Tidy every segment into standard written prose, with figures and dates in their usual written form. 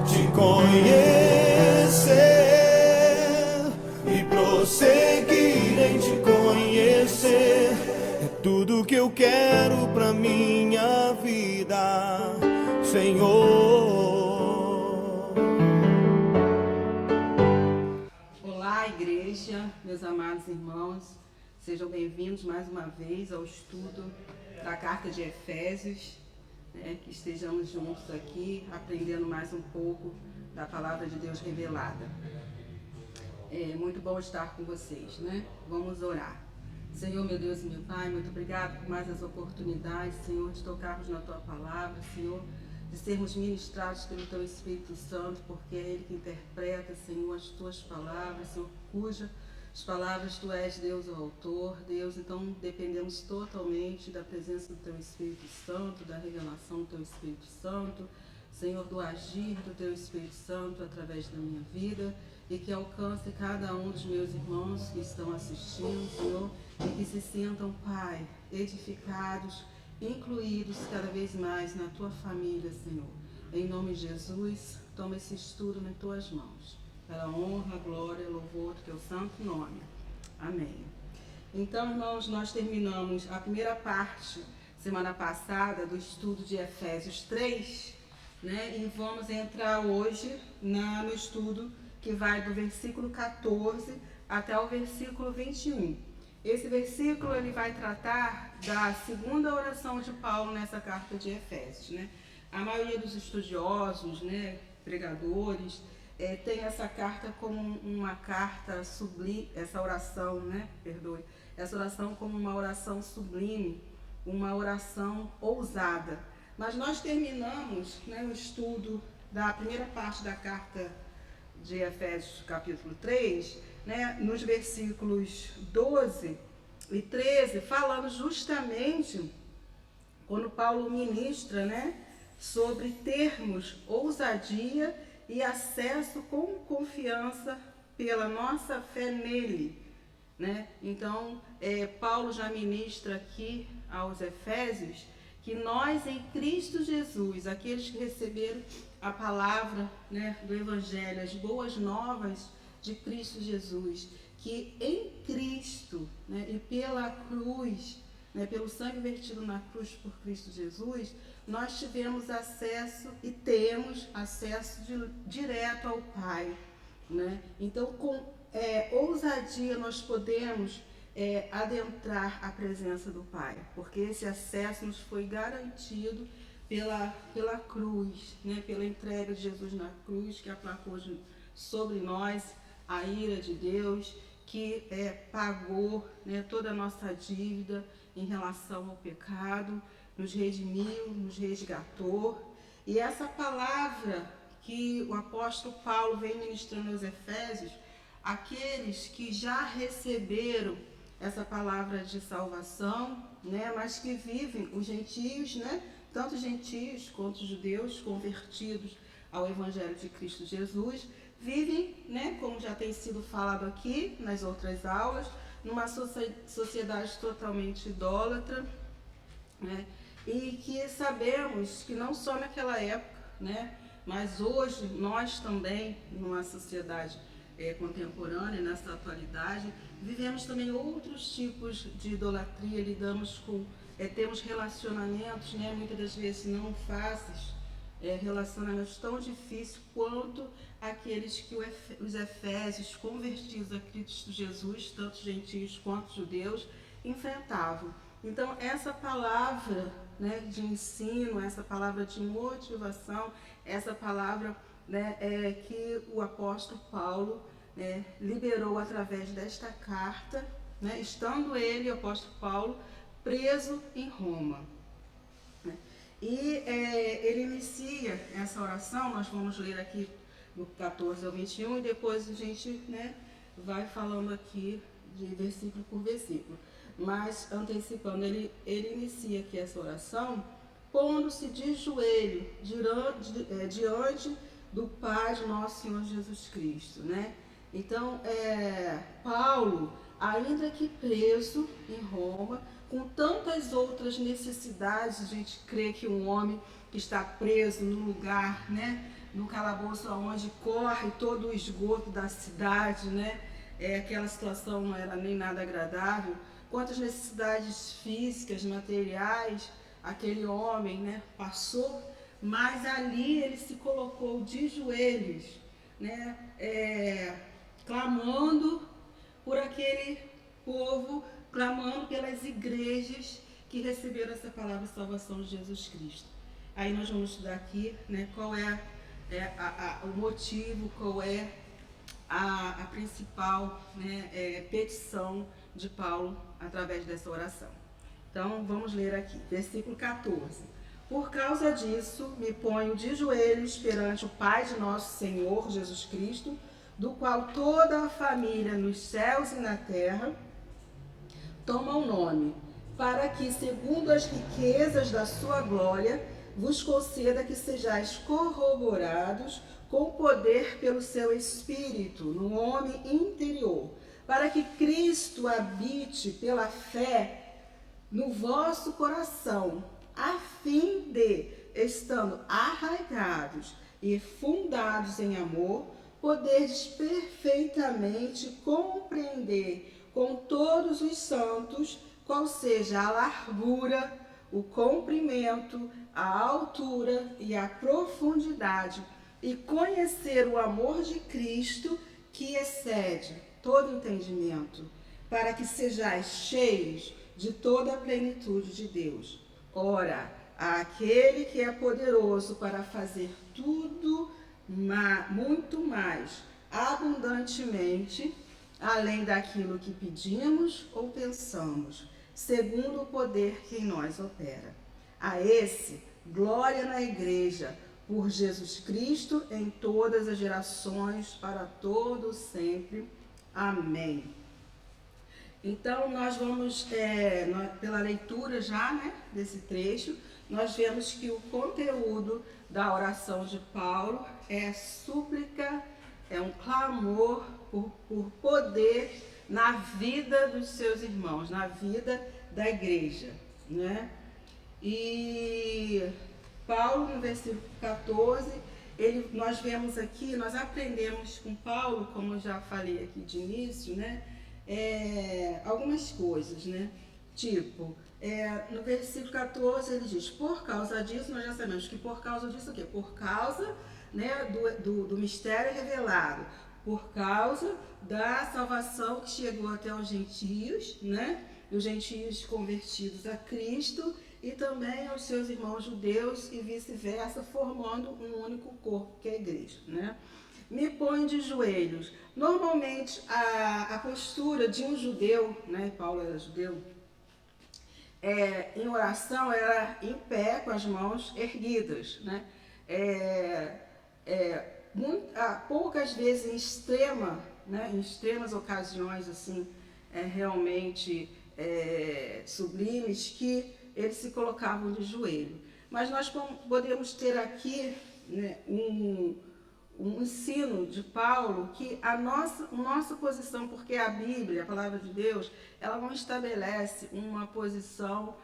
te conhecer e prosseguir em te conhecer. É tudo que eu quero pra minha vida, Senhor. Olá, igreja, meus amados irmãos, sejam bem-vindos mais uma vez ao estudo da Carta de Efésios, que estejamos juntos aqui, aprendendo mais um pouco da Palavra de Deus revelada. É muito bom estar com vocês, né? Vamos orar. Senhor, meu Deus e meu Pai, muito obrigado por mais as oportunidades, Senhor, de tocarmos na Tua Palavra, Senhor, de sermos ministrados pelo Teu Espírito Santo, porque é Ele que interpreta, Senhor, as Tuas palavras, Senhor, cujas palavras Tu és, Deus, o autor, Deus, então dependemos totalmente da presença do Teu Espírito Santo, da revelação do Teu Espírito Santo, Senhor, do agir do Teu Espírito Santo através da minha vida, e que alcance cada um dos meus irmãos que estão assistindo, Senhor, e que se sintam, Pai, edificados, incluídos cada vez mais na Tua família, Senhor. Em nome de Jesus, toma esse estudo nas Tuas mãos, para a honra, glória, louvor do Teu santo nome. Amém. Então, irmãos, nós terminamos a primeira parte, semana passada, do estudo de Efésios 3, e vamos entrar hoje no estudo que vai do versículo 14 até o versículo 21. Esse versículo ele vai tratar da segunda oração de Paulo nessa carta de Efésios. A maioria dos estudiosos, pregadores, tem essa carta como uma carta sublime, essa oração como uma oração sublime, uma oração ousada. Mas nós terminamos o estudo da primeira parte da carta de Efésios capítulo 3, nos versículos 12 e 13, falando justamente quando Paulo ministra, sobre termos ousadia e acesso com confiança pela nossa fé nele, Então, Paulo já ministra aqui aos Efésios que nós em Cristo Jesus, aqueles que receberam a palavra do Evangelho, as boas novas de Cristo Jesus, que em Cristo e pela cruz, pelo sangue vertido na cruz por Cristo Jesus, nós tivemos acesso e temos acesso direto ao Pai. Então, com ousadia nós podemos adentrar a presença do Pai, porque esse acesso nos foi garantido pela cruz, pela entrega de Jesus na cruz, que aplacou sobre nós a ira de Deus, que pagou toda a nossa dívida em relação ao pecado, nos redimiu, nos resgatou. E essa palavra que o apóstolo Paulo vem ministrando aos Efésios, aqueles que já receberam essa palavra de salvação, mas que vivem, os gentios, tanto gentios quanto judeus convertidos ao Evangelho de Cristo Jesus, vivem, como já tem sido falado aqui nas outras aulas, numa sociedade totalmente idólatra, e que sabemos que não só naquela época, mas hoje nós também, numa sociedade contemporânea, nessa atualidade, vivemos também outros tipos de idolatria, temos relacionamentos, muitas das vezes não fáceis, relacionamentos tão difíceis quanto aqueles que os efésios convertidos a Cristo Jesus, tanto gentios quanto judeus, enfrentavam. Então, essa palavra de ensino, essa palavra de motivação, essa palavra que o apóstolo Paulo liberou através desta carta, estando ele, o apóstolo Paulo, preso em Roma. E ele inicia essa oração, nós vamos ler aqui do 14 ao 21, e depois a gente vai falando aqui de versículo por versículo. Mas, antecipando, ele inicia aqui essa oração, pondo-se de joelho diante do Pai de nosso Senhor Jesus Cristo, Então, Paulo, ainda que preso em Roma, com tantas outras necessidades, a gente crê que um homem que está preso num lugar, no calabouço onde corre todo o esgoto da cidade, né? Aquela situação não era nem nada agradável. Quantas necessidades físicas, materiais, aquele homem, né, passou, mas ali ele se colocou de joelhos, né, clamando por aquele povo, clamando pelas igrejas que receberam essa palavra de salvação de Jesus Cristo. Aí nós vamos estudar aqui, né, qual é o motivo, qual é a principal, né, petição de Paulo através dessa oração. Então vamos ler aqui, versículo 14. Por causa disso, me ponho de joelhos perante o Pai de nosso Senhor Jesus Cristo, do qual toda a família nos céus e na terra toma o nome, para que, segundo as riquezas da sua glória, vos conceda que sejais corroborados com poder pelo seu Espírito no homem interior, para que Cristo habite pela fé no vosso coração, a fim de, estando arraigados e fundados em amor, poderdes perfeitamente compreender com todos os santos qual seja a largura, o comprimento, a altura e a profundidade, e conhecer o amor de Cristo que excede todo entendimento, para que sejais cheios de toda a plenitude de Deus. Ora, aquele que é poderoso para fazer tudo muito mais abundantemente, além daquilo que pedimos ou pensamos, segundo o poder que em nós opera. A esse, glória na Igreja, por Jesus Cristo, em todas as gerações, para todo sempre. Amém. Então, nós vamos, pela leitura já, né, desse trecho, nós vemos que o conteúdo da oração de Paulo é súplica, é um clamor por poder na vida dos seus irmãos, na vida da igreja, né? E Paulo, no versículo 14, nós vemos aqui, nós aprendemos com Paulo, como eu já falei aqui de início, né? Algumas coisas, né? Tipo, no versículo 14 ele diz, por causa disso, nós já sabemos que por causa disso o quê? Por causa, né, do mistério revelado, por causa da salvação que chegou até os gentios, né? Os gentios convertidos a Cristo e também aos seus irmãos judeus e vice-versa, formando um único corpo, que é a igreja, né? Me ponho de joelhos. Normalmente, a postura de um judeu, né? Paulo era judeu, em oração era em pé, com as mãos erguidas, né? Poucas vezes em extremas ocasiões assim, realmente sublimes, que eles se colocavam de joelho. Mas nós podemos ter aqui, né, um ensino de Paulo que a nossa posição, porque a Bíblia, a palavra de Deus, ela não estabelece uma posição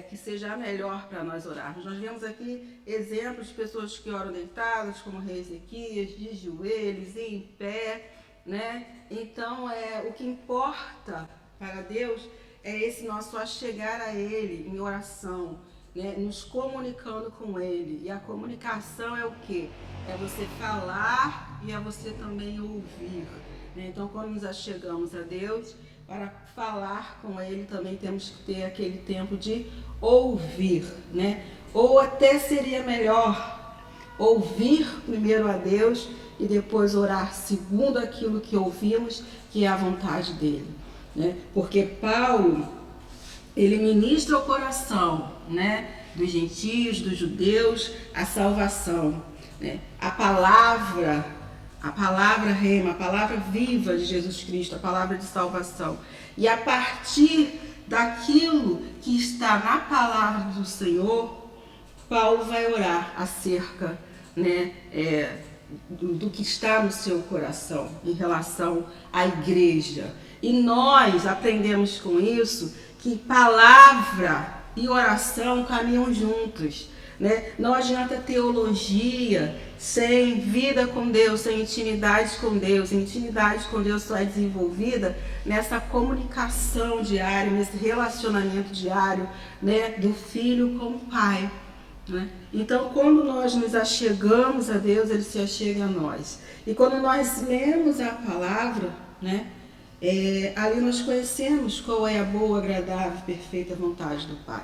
que seja a melhor para nós orarmos. Nós vemos aqui exemplos de pessoas que oram deitadas, como o rei Ezequias, de joelhos, em pé, né? Então, o que importa para Deus é esse nosso achegar a Ele em oração, né? Nos comunicando com Ele. E a comunicação é o quê? É você falar e é você também ouvir, né? Então, quando nos achegamos a Deus, para falar com Ele também temos que ter aquele tempo de ouvir, né? Ou até seria melhor ouvir primeiro a Deus e depois orar segundo aquilo que ouvimos, que é a vontade dEle, né? Porque Paulo, ele ministra o coração, né, dos gentios, dos judeus, a salvação, né? A palavra rema, a palavra viva de Jesus Cristo, a palavra de salvação. E a partir daquilo que está na palavra do Senhor, Paulo vai orar acerca, né, do que está no seu coração em relação à igreja. E nós aprendemos com isso que palavra e oração caminham juntos, né? Não adianta teologia sem vida com Deus, sem intimidade com Deus. Intimidade com Deus só é desenvolvida nessa comunicação diária, nesse relacionamento diário, né, do filho com o pai, né? Então, quando nós nos achegamos a Deus, Ele se achega a nós. E quando nós lemos a palavra, né, ali nós conhecemos qual é a boa, agradável e perfeita vontade do Pai.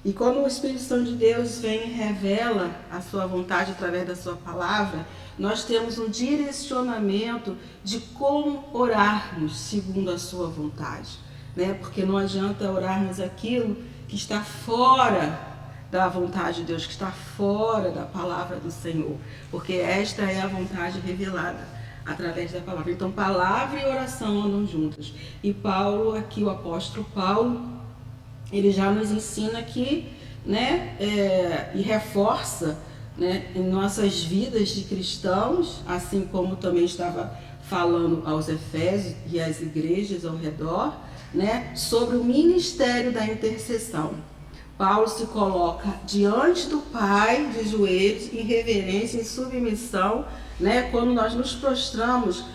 E quando o Espírito Santo de Deus vem e revela a sua vontade através da sua palavra, nós temos um direcionamento de como orarmos segundo a sua vontade, né? Porque não adianta orarmos aquilo que está fora da vontade de Deus, que está fora da palavra do Senhor, porque esta é a vontade revelada através da palavra. Então, palavra e oração andam juntas. E Paulo, aqui o apóstolo Paulo, ele já nos ensina aqui, né, e reforça, né, em nossas vidas de cristãos, assim como também estava falando aos Efésios e às igrejas ao redor, né, sobre o ministério da intercessão. Paulo se coloca diante do Pai de joelhos, em reverência, em submissão, né, quando nós nos prostramos,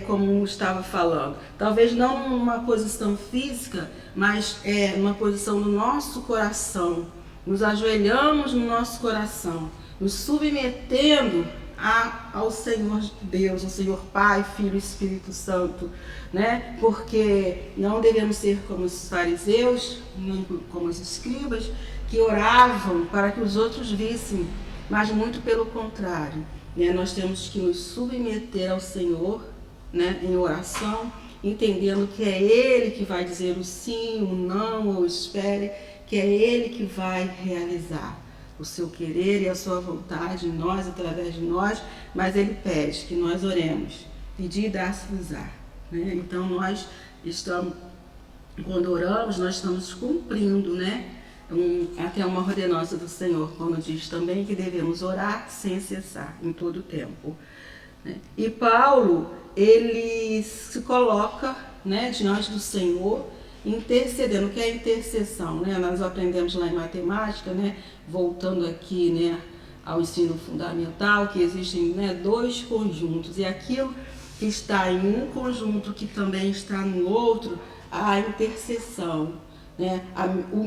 como estava falando. Talvez não numa posição física, mas numa posição no nosso coração. Nos ajoelhamos no nosso coração, nos submetendo ao Senhor Deus, ao Senhor Pai, Filho e Espírito Santo, né? Porque não devemos ser como os fariseus, nem como os escribas, que oravam para que os outros vissem, mas muito pelo contrário, né? Nós temos que nos submeter ao Senhor, né, em oração, entendendo que é Ele que vai dizer o sim, o não, ou o espere, que é Ele que vai realizar o seu querer e a sua vontade em nós, através de nós, mas Ele pede que nós oremos, pedir e dar-se-vos-á, né? Então nós estamos, quando oramos, nós estamos cumprindo, né, até uma ordenança do Senhor, quando diz também que devemos orar sem cessar, em todo o tempo, né? E Paulo, ele se coloca, né, diante do Senhor, intercedendo. O que é intercessão, né? Nós aprendemos lá em matemática, né, voltando aqui, né, ao ensino fundamental, que existem, né, dois conjuntos, e aquilo que está em um conjunto que também está no outro, a intercessão, né?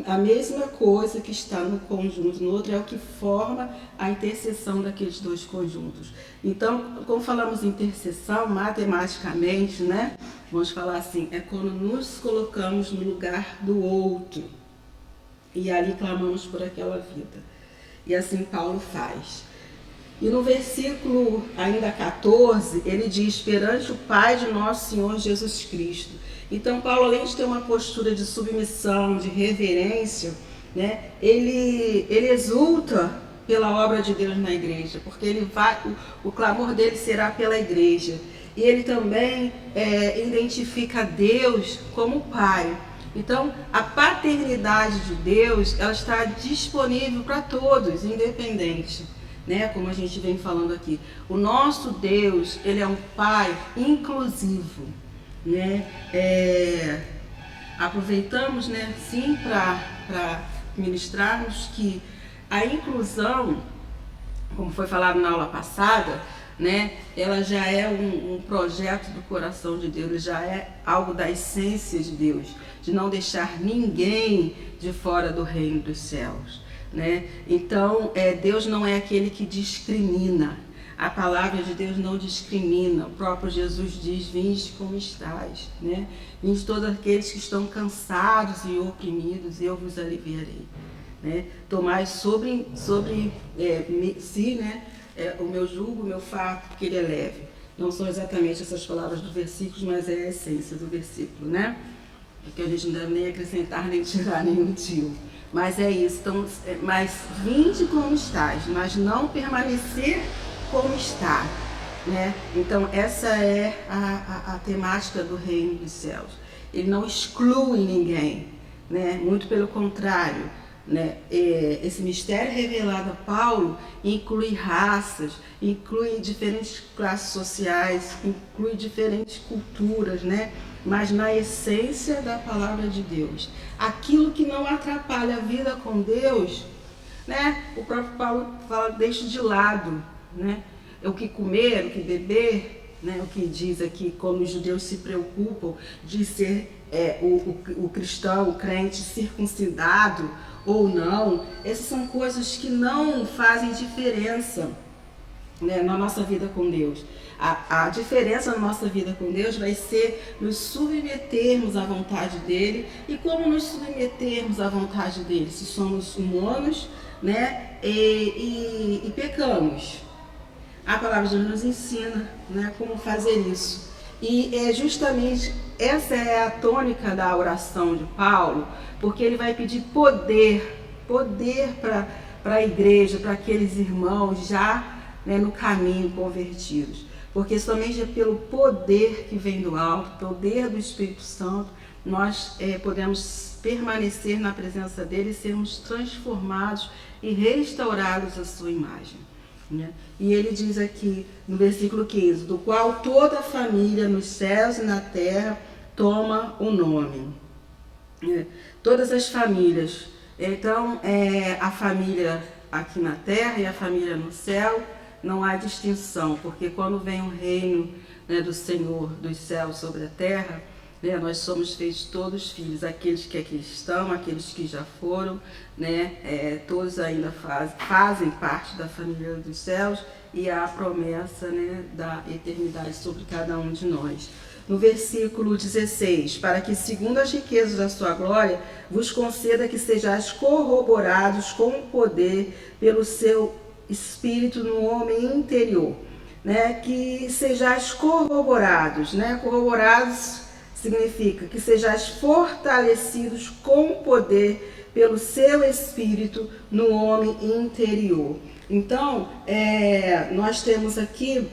A mesma coisa que está no conjunto no outro é o que forma a interseção daqueles dois conjuntos. Então, como falamos em intercessão, matematicamente, né, vamos falar assim, é quando nos colocamos no lugar do outro e ali clamamos por aquela vida. E assim Paulo faz. E no versículo ainda 14, ele diz: perante o Pai de nosso Senhor Jesus Cristo. Então Paulo, além de ter uma postura de submissão, de reverência, né, ele exulta pela obra de Deus na igreja, porque o clamor dele será pela igreja. E ele também identifica Deus como Pai. Então, a paternidade de Deus, ela está disponível para todos, independente, né? Como a gente vem falando aqui. O nosso Deus, ele é um Pai inclusivo, né? Aproveitamos, né, sim, para ministrarmos que a inclusão, como foi falado na aula passada, né, ela já é um projeto do coração de Deus, já é algo da essência de Deus, de não deixar ninguém de fora do reino dos céus, né? Então, Deus não é aquele que discrimina. A palavra de Deus não discrimina. O próprio Jesus diz: vinde como estáis, né? Vinde todos aqueles que estão cansados e oprimidos, eu vos aliviarei, né? Tomai sobre si, né, o meu jugo, o meu fardo, porque ele é leve. Não são exatamente essas palavras do versículo, mas é a essência do versículo, né? Porque a gente não deve nem acrescentar, nem tirar nenhum tio. Mas é isso. Então, mas vinde como estáis, mas não permanecer como está, né? Então, essa é a temática do reino dos céus. Ele não exclui ninguém, né? Muito pelo contrário, né? Esse mistério revelado a Paulo inclui raças, inclui diferentes classes sociais, inclui diferentes culturas, né? Mas na essência da palavra de Deus, aquilo que não atrapalha a vida com Deus, né? O próprio Paulo fala: deixe de lado, né? O que comer, o que beber, né? O que diz aqui, como os judeus se preocupam de ser o cristão, o crente circuncidado ou não. Essas são coisas que não fazem diferença, né, na nossa vida com Deus. A diferença na nossa vida com Deus vai ser nos submetermos à vontade dele. E como nos submetermos à vontade dele? Se somos humanos, né, e pecamos. A palavra de Deus nos ensina, né, como fazer isso. E é justamente essa é a tônica da oração de Paulo, porque ele vai pedir poder para a igreja, para aqueles irmãos já, né, no caminho, convertidos. Porque somente é pelo poder que vem do alto, poder do Espírito Santo, nós podemos permanecer na presença dele e sermos transformados e restaurados à sua imagem, né? E ele diz aqui no versículo 15, do qual toda a família nos céus e na terra toma o nome. Todas as famílias. Então, a família aqui na terra e a família no céu, não há distinção, porque quando vem o reino, né, do Senhor dos céus sobre a terra, né, nós somos feitos todos filhos, aqueles que aqui estão, aqueles que já foram, né, todos ainda fazem parte da família dos céus, e há a promessa, né, da eternidade sobre cada um de nós. No versículo 16, para que segundo as riquezas da sua glória, vos conceda que sejais corroborados com o poder pelo seu Espírito no homem interior, né? Que sejais corroborados, né? Corroborados significa que sejais fortalecidos com poder pelo seu Espírito no homem interior. Então, nós temos aqui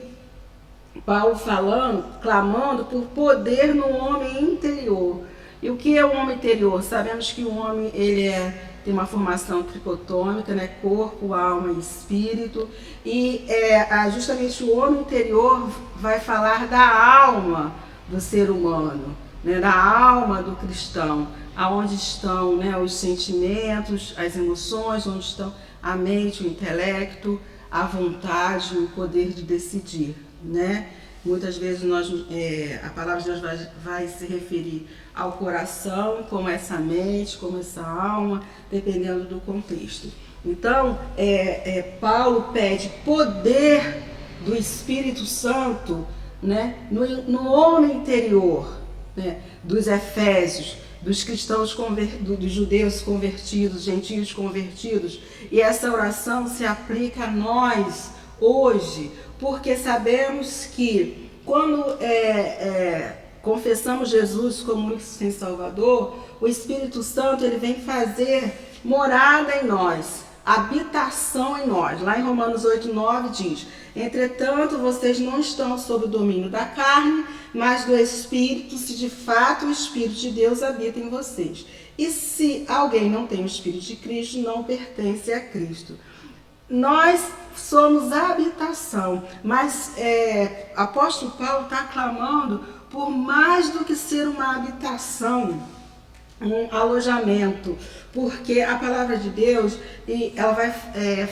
Paulo falando, clamando por poder no homem interior. E o que é o homem interior? Sabemos que o homem tem uma formação tricotômica, né? Corpo, alma e espírito. E justamente o homem interior vai falar da alma do ser humano, né? Da alma do cristão, aonde estão, né, os sentimentos, as emoções, onde estão a mente, o intelecto, a vontade, o poder de decidir, né? Muitas vezes a palavra de Deus vai se referir ao coração, como essa mente, como essa alma, dependendo do contexto. Então, Paulo pede poder do Espírito Santo, né, no homem interior, né, dos Efésios, dos cristãos dos judeus convertidos, gentios convertidos. E essa oração se aplica a nós hoje, porque sabemos que quando confessamos Jesus como único e Salvador, o Espírito Santo ele vem fazer morada em nós, habitação em nós. Lá em Romanos 8:9 diz: entretanto, vocês não estão sob o domínio da carne, mas do Espírito, se de fato o Espírito de Deus habita em vocês. E se alguém não tem o Espírito de Cristo, não pertence a Cristo. Nós somos a habitação, mas apóstolo Paulo está clamando por mais do que ser uma habitação, um alojamento, porque a palavra de Deus, ela vai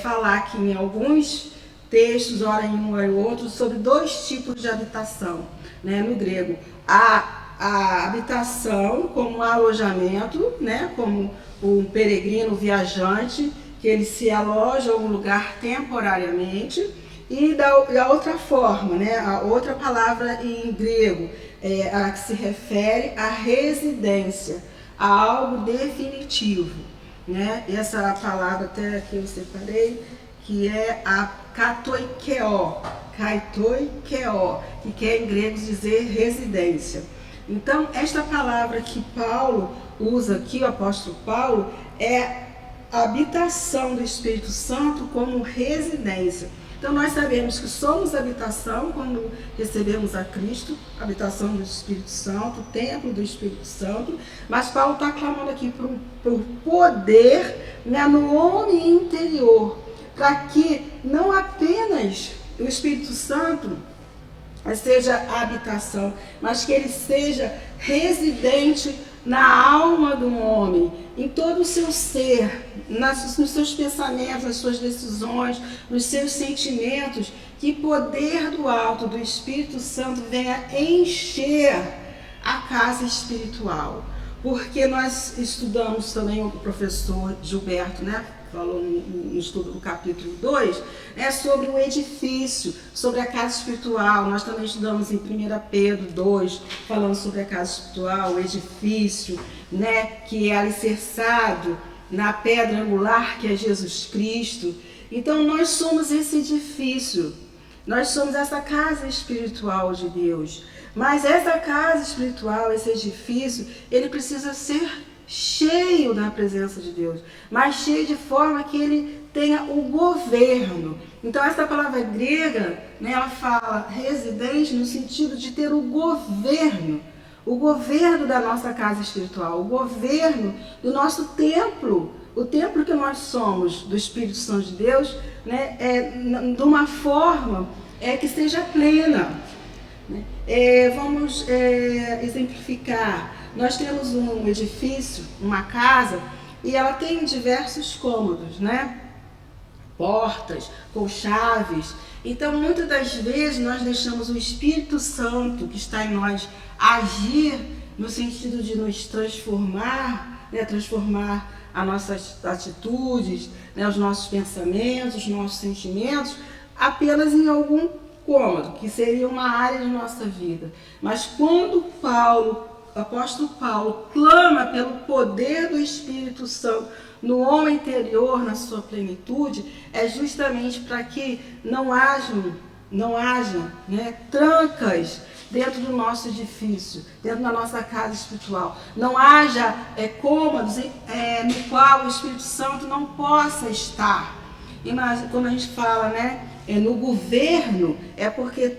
falar aqui em alguns textos, ora em um, ora em outro, sobre dois tipos de habitação, né, no grego. A habitação como um alojamento, né, como um peregrino viajante, que ele se aloja a um lugar temporariamente, e da outra forma, né, a outra palavra em grego, a que se refere à residência, a algo definitivo, né? Essa palavra até aqui eu separei, que é a katoikeo, que quer em grego dizer residência. Então, esta palavra que Paulo usa aqui, o apóstolo Paulo, é a habitação do Espírito Santo como residência. Então nós sabemos que somos habitação quando recebemos a Cristo, habitação do Espírito Santo, templo do Espírito Santo, mas Paulo está clamando aqui por poder, né, no homem interior, para que não apenas o Espírito Santo seja a habitação, mas que ele seja residente na alma do homem, em todo o seu ser, nos seus pensamentos, nas suas decisões, nos seus sentimentos, que poder do alto, do Espírito Santo venha encher a casa espiritual. Porque nós estudamos também, o professor Gilberto, né, falou no estudo do capítulo 2, sobre o edifício, sobre a casa espiritual. Nós também estudamos em 1 Pedro 2, falando sobre a casa espiritual, o edifício, né, que é alicerçado na pedra angular, que é Jesus Cristo. Então nós somos esse edifício, nós somos essa casa espiritual de Deus. Mas essa casa espiritual, esse edifício, ele precisa ser cheio da presença de Deus, mas cheio de forma que ele tenha o governo. Então essa palavra grega, né, ela fala residente no sentido de ter o governo da nossa casa espiritual, o governo do nosso templo, o templo que nós somos do Espírito Santo de Deus, né, de uma forma que seja plena. Vamos exemplificar. Nós temos um edifício, uma casa, e ela tem diversos cômodos, né? Portas, com chaves. Então, muitas das vezes, nós deixamos o Espírito Santo, que está em nós, agir no sentido de nos transformar, né? Transformar as nossas atitudes, né? Os nossos pensamentos, os nossos sentimentos, apenas em algum cômodo, que seria uma área de nossa vida. Mas quando o apóstolo Paulo clama pelo poder do Espírito Santo no homem interior, na sua plenitude, é justamente para que não haja, né, trancas dentro do nosso edifício, dentro da nossa casa espiritual. Não haja cômodos no qual o Espírito Santo não possa estar. Imagina, quando a gente fala, né, no governo, é porque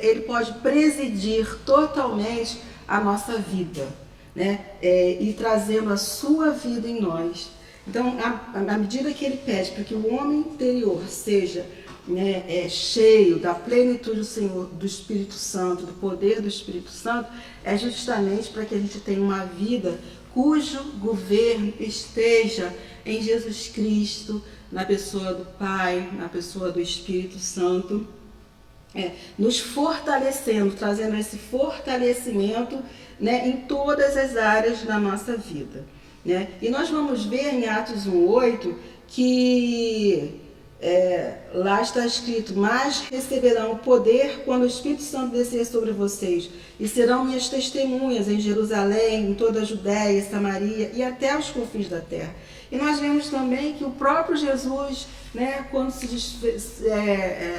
ele pode presidir totalmente a nossa vida, né? E trazendo a sua vida em nós. Então, à medida que ele pede para que o homem interior seja, né, cheio da plenitude do Senhor, do Espírito Santo, do poder do Espírito Santo, é justamente para que a gente tenha uma vida cujo governo esteja em Jesus Cristo, na pessoa do Pai, na pessoa do Espírito Santo, nos fortalecendo, trazendo esse fortalecimento, né, em todas as áreas da nossa vida, né? E nós vamos ver em Atos 1:8 que lá está escrito: mas receberão o poder quando o Espírito Santo descer sobre vocês, e serão minhas testemunhas em Jerusalém, em toda a Judéia, Samaria e até os confins da terra. E nós vemos também que o próprio Jesus, né, quando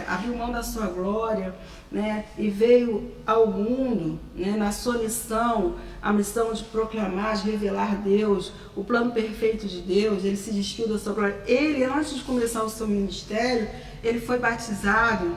abriu mão da sua glória, né, e veio ao mundo, né, na sua missão, a missão de proclamar, de revelar Deus, o plano perfeito de Deus, ele se despiu da sua glória. Ele, antes de começar o seu ministério, ele foi batizado,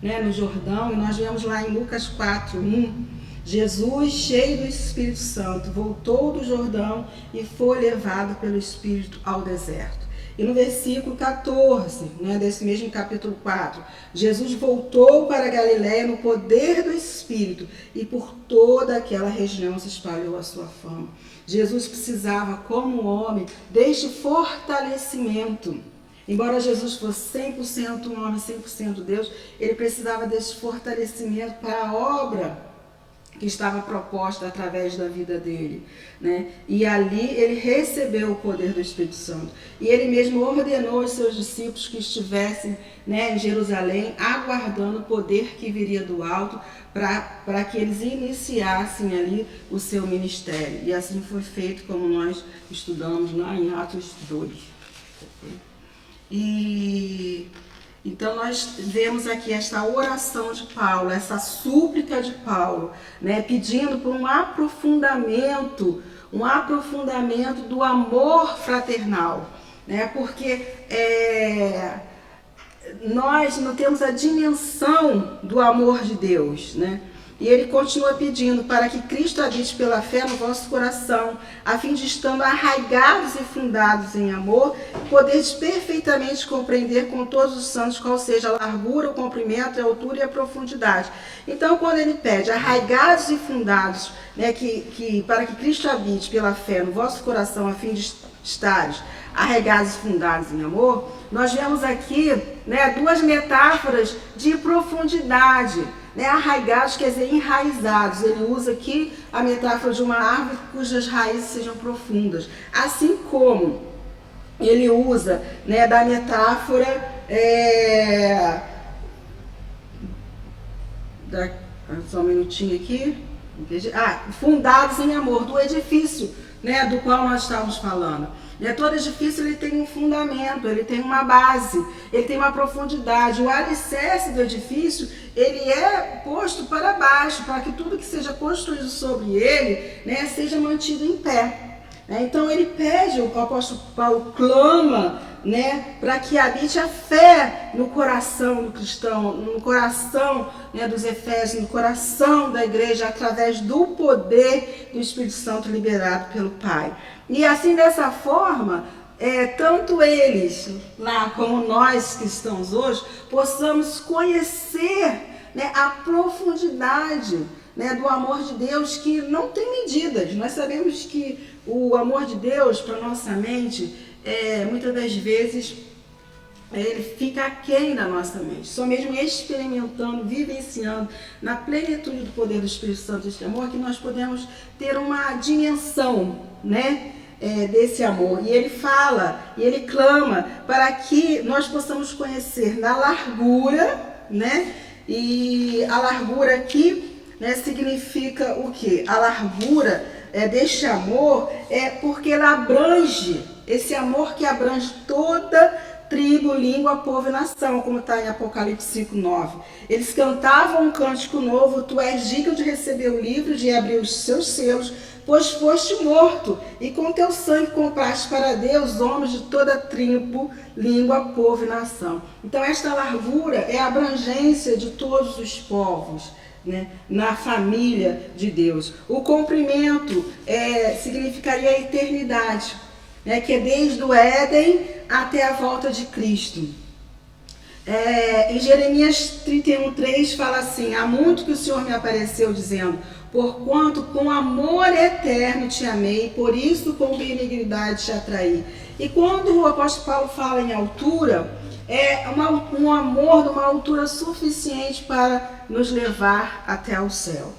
né, no Jordão, e nós vemos lá em Lucas 4:1, Jesus, cheio do Espírito Santo, voltou do Jordão e foi levado pelo Espírito ao deserto. E no versículo 14, né, desse mesmo capítulo 4, Jesus voltou para a Galiléia no poder do Espírito, e por toda aquela região se espalhou a sua fama. Jesus precisava, como homem, deste fortalecimento. Embora Jesus fosse 100% homem, 100% Deus, ele precisava desse fortalecimento para a obra que estava proposta através da vida dele, né? E ali ele recebeu o poder do Espírito Santo. E ele mesmo ordenou aos seus discípulos que estivessem, né, em Jerusalém, aguardando o poder que viria do alto, para que eles iniciassem ali o seu ministério. E assim foi feito, como nós estudamos lá em Atos 2. Então nós vemos aqui esta oração de Paulo, essa súplica de Paulo, né, pedindo por um aprofundamento do amor fraternal, né, porque nós não temos a dimensão do amor de Deus, né? E ele continua pedindo para que Cristo habite pela fé no vosso coração, a fim de, estando arraigados e fundados em amor, poderes perfeitamente compreender com todos os santos qual seja a largura, o comprimento, a altura e a profundidade. Então, quando ele pede arraigados e fundados, né, para que Cristo habite pela fé no vosso coração, a fim de estares arraigados e fundados em amor, nós vemos aqui, né, duas metáforas de profundidade. Né, arraigados quer dizer enraizados. Ele usa aqui a metáfora de uma árvore cujas raízes sejam profundas. Assim como ele usa, né, da metáfora só um minutinho aqui. Fundados em amor, do edifício, né, do qual nós estávamos falando. Todo edifício ele tem um fundamento, ele tem uma base, ele tem uma profundidade. O alicerce do edifício ele é posto para baixo, para que tudo que seja construído sobre ele, né, seja mantido em pé. Então ele pede, o apóstolo Paulo clama, né, para que habite a fé no coração do cristão, no coração, né, dos Efésios, no coração da igreja, através do poder do Espírito Santo liberado pelo Pai. E assim, dessa forma, tanto eles lá como nós que estamos hoje, possamos conhecer, né, a profundidade, né, do amor de Deus, que não tem medidas. Nós sabemos que o amor de Deus para nossa mente, muitas das vezes, ele fica aquém da nossa mente. Só mesmo experimentando, vivenciando na plenitude do poder do Espírito Santo desse amor, que nós podemos ter uma dimensão, né, desse amor. E ele fala, e ele clama para que nós possamos conhecer na largura, né, e a largura aqui, né, significa o quê? A largura deste amor porque ela abrange, esse amor que abrange toda tribo, língua, povo e nação, como está em Apocalipse 5:9. Eles cantavam um cântico novo: tu és digno de receber o livro, de abrir os seus selos, pois foste morto, e com teu sangue compraste para Deus homens de toda tribo, língua, povo e nação. Então esta largura é a abrangência de todos os povos, né, na família de Deus. O comprimento significaria a eternidade, né, que é desde o Éden até a volta de Cristo. Em Jeremias 31:3 fala assim: há muito que o Senhor me apareceu dizendo, porquanto com amor eterno te amei, por isso com benignidade te atraí. E quando o apóstolo Paulo fala em altura, um amor de uma altura suficiente para nos levar até ao céu,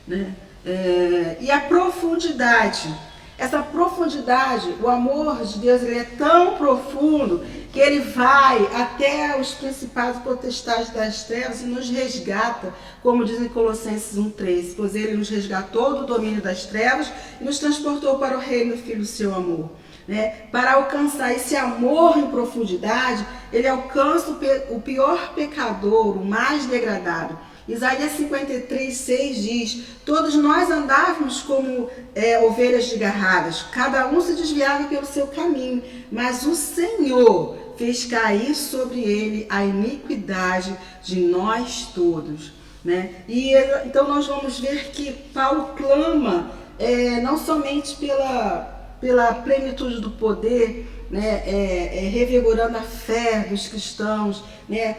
né? E a profundidade, essa profundidade, o amor de Deus, ele é tão profundo que ele vai até os principados e potestades das trevas e nos resgata, como diz em Colossenses 1:3, pois ele nos resgatou do domínio das trevas e nos transportou para o reino do Filho do seu amor. Né? Para alcançar esse amor em profundidade, ele alcança o pior pecador, o mais degradado. Isaías 53:6 diz: todos nós andávamos como ovelhas desgarradas, cada um se desviava pelo seu caminho, mas o Senhor fez cair sobre ele a iniquidade de nós todos. Né? E então nós vamos ver que Paulo clama não somente pela plenitude do poder, né, revigorando a fé dos cristãos, né,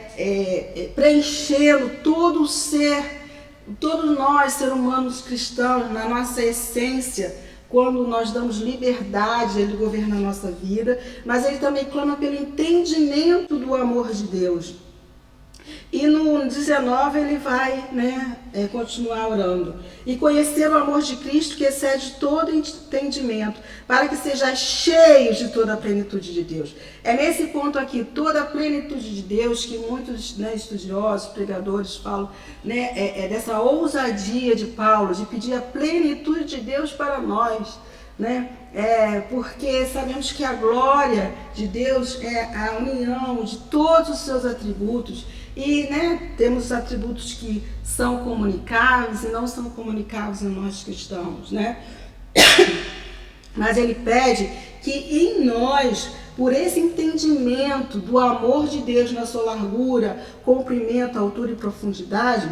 preenchendo todo o ser, todos nós, seres humanos cristãos, na nossa essência, quando nós damos liberdade, ele governa a nossa vida, mas ele também clama pelo entendimento do amor de Deus. E no 19 ele vai, né, continuar orando. E conhecer o amor de Cristo que excede todo entendimento, para que sejais cheios de toda a plenitude de Deus. É nesse ponto aqui, toda a plenitude de Deus, que muitos, né, estudiosos, pregadores falam, né, dessa ousadia de Paulo, de pedir a plenitude de Deus para nós. Né? Porque sabemos que a glória de Deus é a união de todos os seus atributos. E, né, temos atributos que são comunicáveis e não são comunicáveis a nós cristãos, né? Mas ele pede que em nós, por esse entendimento do amor de Deus na sua largura, comprimento, altura e profundidade,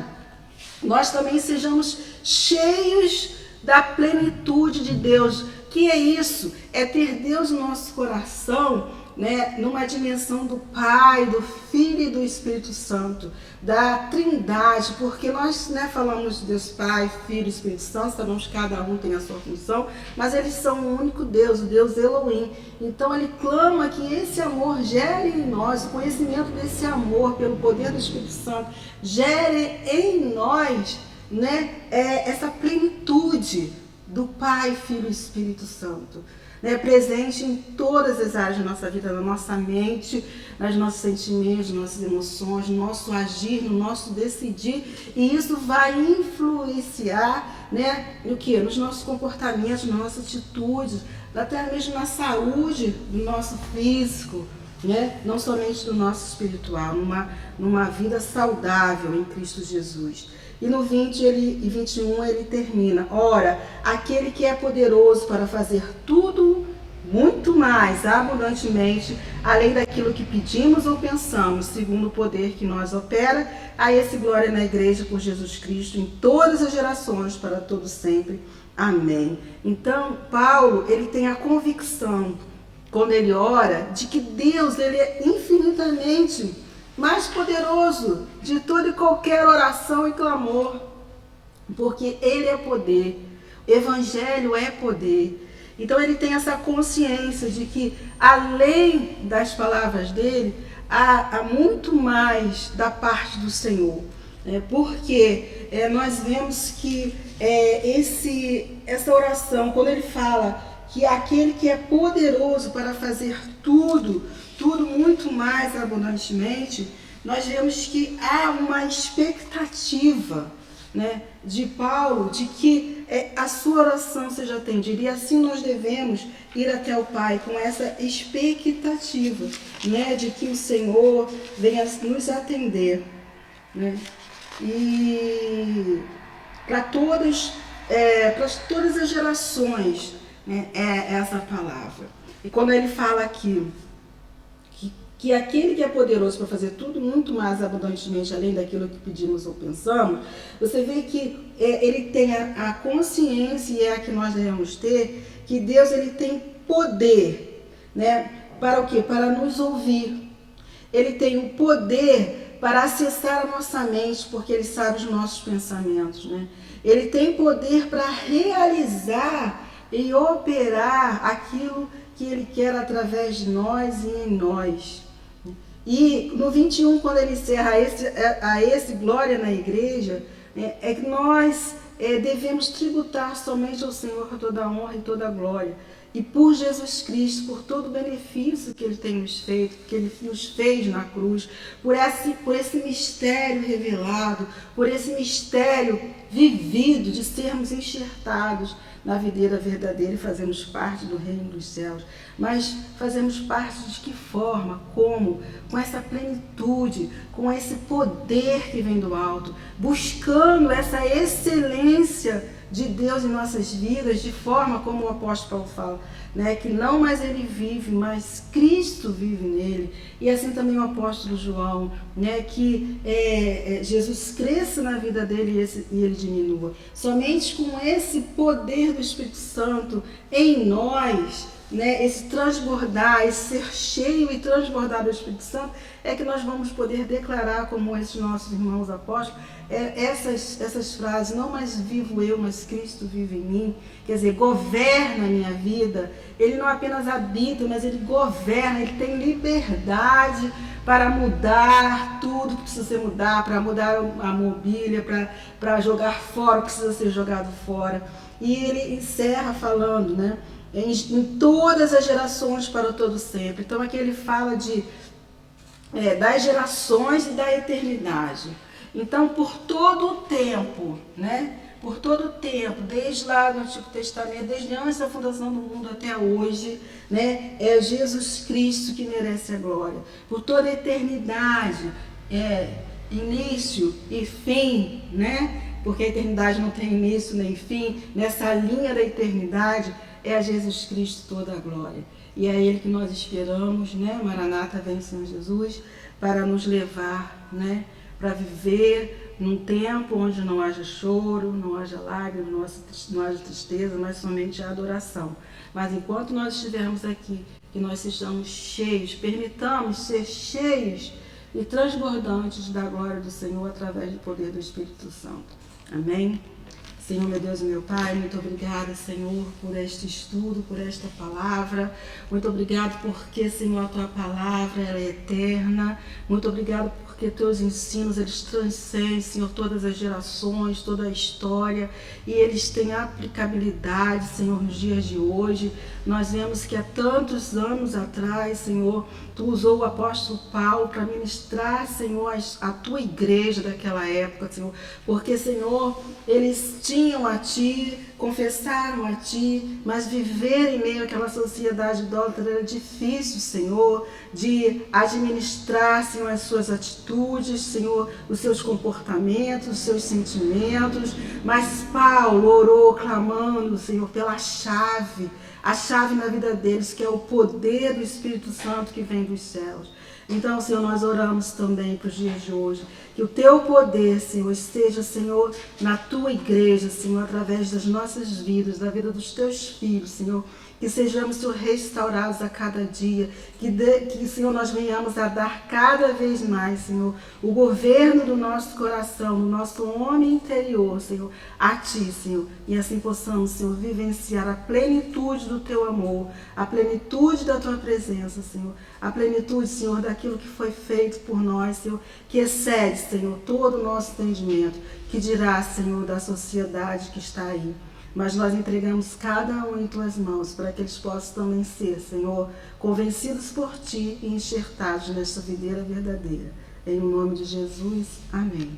nós também sejamos cheios da plenitude de Deus. Que é isso? É ter Deus no nosso coração, né, numa dimensão do Pai, do Filho e do Espírito Santo, da Trindade, porque nós, né, falamos de Deus Pai, Filho e Espírito Santo, sabemos que cada um tem a sua função, mas eles são um único Deus, o Deus Elohim. Então ele clama que esse amor gere em nós, o conhecimento desse amor pelo poder do Espírito Santo, gere em nós, né, essa plenitude do Pai, Filho e Espírito Santo, né, presente em todas as áreas da nossa vida, na nossa mente, nos nossos sentimentos, nas nossas emoções, no nosso agir, no nosso decidir, e isso vai influenciar, né, no que? Nos nossos comportamentos, nas nossas atitudes, até mesmo na saúde do nosso físico, né, não somente do nosso espiritual, numa vida saudável em Cristo Jesus. E no 20 e 21 ele termina: ora, aquele que é poderoso para fazer tudo muito mais abundantemente, além daquilo que pedimos ou pensamos, segundo o poder que nós opera, a esse glória na igreja por Jesus Cristo, em todas as gerações, para todo sempre. Amém. Então, Paulo, ele tem a convicção, quando ele ora, de que Deus, ele é infinitamente mais poderoso de toda e qualquer oração e clamor, porque ele é poder, o evangelho é poder. Então ele tem essa consciência de que, além das palavras dele, há muito mais da parte do Senhor, porque nós vemos que essa oração, quando ele fala que aquele que é poderoso para fazer tudo muito mais abundantemente, nós vemos que há uma expectativa, né, de Paulo de que a sua oração seja atendida, e assim nós devemos ir até o Pai com essa expectativa, né, de que o Senhor venha nos atender, né, e para todas as gerações, né, é essa palavra. E quando ele fala aqui que aquele que é poderoso para fazer tudo muito mais abundantemente, além daquilo que pedimos ou pensamos, você vê que ele tem a consciência, e é a que nós devemos ter, que Deus, ele tem poder, né, para o quê? Para nos ouvir. Ele tem o poder para acessar a nossa mente, porque ele sabe os nossos pensamentos, né? Ele tem poder para realizar e operar aquilo que ele quer através de nós e em nós. E no 21, quando ele encerra a esse glória na igreja, é que nós devemos tributar somente ao Senhor toda a honra e toda a glória. E por Jesus Cristo, por todo o benefício que ele tem nos feito, que ele nos fez na cruz, por esse mistério revelado, por esse mistério vivido de sermos enxertados na videira verdadeira e fazemos parte do reino dos céus. Mas fazemos parte de que forma? Como? Com essa plenitude, com esse poder que vem do alto, buscando essa excelência de Deus em nossas vidas, de forma como o apóstolo Paulo fala, né, que não mais ele vive, mas Cristo vive nele. E assim também o apóstolo João, né, que Jesus cresça na vida dele e ele diminua. Somente com esse poder do Espírito Santo em nós, né, esse transbordar, esse ser cheio e transbordar do Espírito Santo, é que nós vamos poder declarar, como esses nossos irmãos apóstolos, essas frases: não mais vivo eu, mas Cristo vive em mim. Quer dizer, governa a minha vida. Ele não apenas habita, mas ele governa, ele tem liberdade para mudar tudo que precisa ser mudado, para mudar a mobília, para jogar fora o que precisa ser jogado fora. E ele encerra falando, né, em todas as gerações para todo sempre. Então aqui ele fala das gerações e da eternidade. Então, por todo o tempo, né? Por todo o tempo, desde lá no Antigo Testamento, desde antes da fundação do mundo até hoje, né? É Jesus Cristo que merece a glória. Por toda a eternidade, início e fim, né? Porque a eternidade não tem início nem fim. Nessa linha da eternidade é a Jesus Cristo toda a glória. E é Ele que nós esperamos, né? Maranata, vem Senhor Jesus, para nos levar, né, para viver num tempo onde não haja choro, não haja lágrimas, não haja tristeza, mas somente a adoração. Mas enquanto nós estivermos aqui, que nós sejamos cheios, permitamos ser cheios e transbordantes da glória do Senhor através do poder do Espírito Santo. Amém? Senhor, meu Deus e meu Pai, muito obrigada, Senhor, por este estudo, por esta palavra. Muito obrigado porque, Senhor, a Tua palavra ela é eterna. Muito obrigado porque Teus ensinos, eles transcendem, Senhor, todas as gerações, toda a história. E eles têm aplicabilidade, Senhor, nos dias de hoje. Nós vemos que há tantos anos atrás, Senhor, Tu usou o apóstolo Paulo para ministrar, Senhor, a Tua igreja daquela época, Senhor. Porque, Senhor, eles tinham a Ti, confessaram a Ti, mas viver em meio àquela sociedade idólatra era difícil, Senhor, de administrar, Senhor, as suas atitudes, Senhor, os seus comportamentos, os seus sentimentos. Mas Paulo orou clamando, Senhor, pela chave, a chave na vida deles, que é o poder do Espírito Santo que vem dos céus. Então, Senhor, nós oramos também para os dias de hoje, que o Teu poder, Senhor, esteja, Senhor, na Tua igreja, Senhor, através das nossas vidas, da vida dos Teus filhos, Senhor, que sejamos, Senhor, restaurados a cada dia, que, Senhor, nós venhamos a dar cada vez mais, Senhor, o governo do nosso coração, do nosso homem interior, Senhor, a Ti, Senhor, e assim possamos, Senhor, vivenciar a plenitude do Teu amor, a plenitude da Tua presença, Senhor, a plenitude, Senhor, daquilo que foi feito por nós, Senhor, que excede, Senhor, todo o nosso entendimento, que dirá, Senhor, da sociedade que está aí. Mas nós entregamos cada um em Tuas mãos, para que eles possam também ser, Senhor, convencidos por Ti e enxertados nesta videira verdadeira. Em nome de Jesus, amém.